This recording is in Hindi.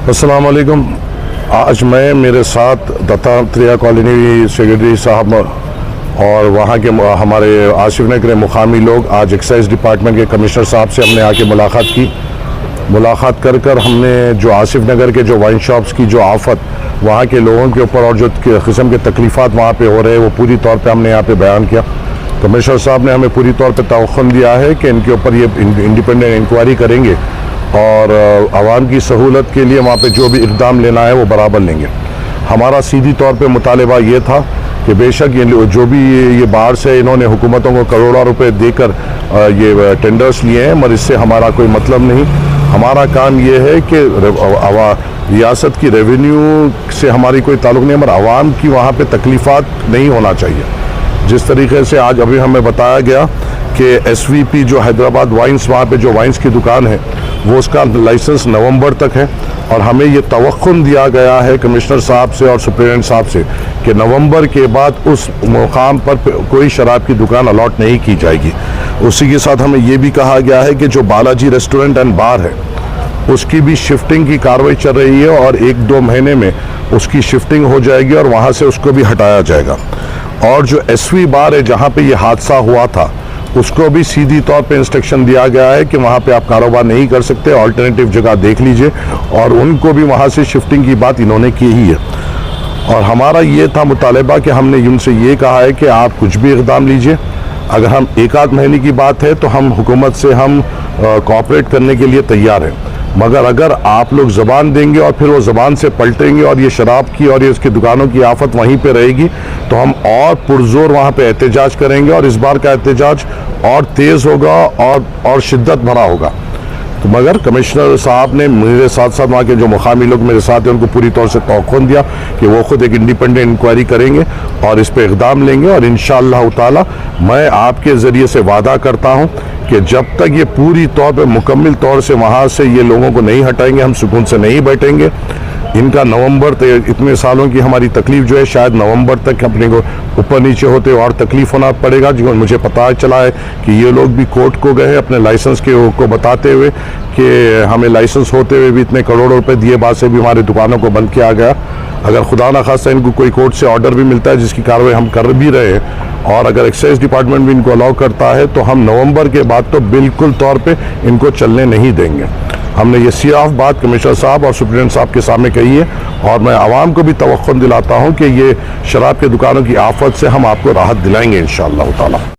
अस्सलाम वालेकुम। आज मैं मेरे साथ दत्तात्रेय कॉलोनी सेक्रेटरी साहब और वहाँ के हमारे आसिफ नगर मुकामी लोग आज एक्साइज डिपार्टमेंट के कमिश्नर साहब से हमने आके मुलाकात की। मुलाकात कर कर हमने जो आसिफ नगर के जो वाइन शॉप्स की जो आफत वहाँ के लोगों के ऊपर और जो किस्म के तकलीफ़ात वहाँ पे हो रहे हैं वो पूरी तौर पे हमने यहाँ पे बयान किया। कमिश्नर साहब ने हमें पूरी तौर पे तवक्कुन दिया है कि इनके ऊपर ये इंडिपेंडेंट इंक्वायरी करेंगे और आवाम की सहूलत के लिए वहाँ पे जो भी इक़दाम लेना है वो बराबर लेंगे। हमारा सीधी तौर पे मुतालबा ये था कि बेशक ये जो भी ये बाहर से इन्होंने हुकूमतों को करोड़ों रुपए देकर ये टेंडर्स लिए हैं, मगर इससे हमारा कोई मतलब नहीं। हमारा काम ये है कि रियासत की रेवेन्यू से हमारी कोई ताल्लुक़ नहीं, मगर आवाम की वहाँ पे तकलीफ़ात नहीं होना चाहिए। जिस तरीके से आज अभी हमें बताया गया कि SVP जो हैदराबाद वाइन्स, वहाँ पे जो वाइन्स की दुकान है वो उसका लाइसेंस नवंबर तक है और हमें ये तवक्कुन दिया गया है कमिश्नर साहब से और सुप्रीडेंट साहब से कि नवंबर के बाद उस मुकाम पर कोई शराब की दुकान अलॉट नहीं की जाएगी। उसी के साथ हमें ये भी कहा गया है कि जो बालाजी रेस्टोरेंट एंड बार है उसकी भी शिफ्टिंग की कार्रवाई चल रही है और 1-2 महीने में उसकी शिफ्टिंग हो जाएगी और वहाँ से उसको भी हटाया जाएगा। और जो SV बार है जहाँ पे ये हादसा हुआ था उसको भी सीधी तौर पे इंस्ट्रक्शन दिया गया है कि वहाँ पे आप कारोबार नहीं कर सकते, ऑल्टरनेटिव जगह देख लीजिए, और उनको भी वहाँ से शिफ्टिंग की बात इन्होंने की ही है। और हमारा ये था मुतालबा कि हमने उनसे ये कहा है कि आप कुछ भी इक़दाम लीजिए। अगर हम 1-8 महीने की बात है तो हम हुकूमत से हम कोऑपरेट करने के लिए तैयार हैं, मगर अगर आप लोग ज़बान देंगे और फिर वो ज़बान से पलटेंगे और ये शराब की और ये इसकी दुकानों की आफत वहीं पे रहेगी तो हम और पुरजोर वहाँ पे एहतजाज करेंगे और इस बार का एहतजाज और तेज़ होगा और शिद्दत भरा होगा। तो मगर कमिश्नर साहब ने मेरे साथ साथ वहाँ के जो मुकामी लोग मेरे साथ हैं उनको पूरी तौर से तवक्कुन दिया कि वो खुद एक इंडिपेंडेंट इंक्वायरी करेंगे और इस पर इक़दाम लेंगे। और इंशाअल्लाह ताला मैं आपके ज़रिए से वादा करता हूँ कि जब तक ये पूरी तौर पे मुकम्मल तौर से वहाँ से ये लोगों को नहीं हटाएंगे हम सुकून से नहीं बैठेंगे। इनका नवंबर तक, इतने सालों की हमारी तकलीफ़ जो है शायद नवंबर तक अपने को ऊपर नीचे होते और तकलीफ़ होना पड़ेगा। जो मुझे पता चला है कि ये लोग भी कोर्ट को गए अपने लाइसेंस को बताते हुए कि हमें लाइसेंस होते हुए भी इतने करोड़ों रुपए दिए बाद से भी हमारी दुकानों को बंद किया गया। अगर खुदा न खास्ता इनको कोई कोर्ट से ऑर्डर भी मिलता है जिसकी कार्रवाई हम कर भी रहे हैं और अगर एक्साइज डिपार्टमेंट भी इनको अलाउ करता है तो हम नवंबर के बाद तो बिल्कुल तौर पे इनको चलने नहीं देंगे। हमने ये सियाफ बात कमिश्नर साहब और सुप्रीडेंट साहब के सामने कही है और मैं आवाम को भी तवक्कुन दिलाता हूँ कि ये शराब की दुकानों की आफत से हम आपको राहत दिलाएंगे इंशाअल्लाह ताला।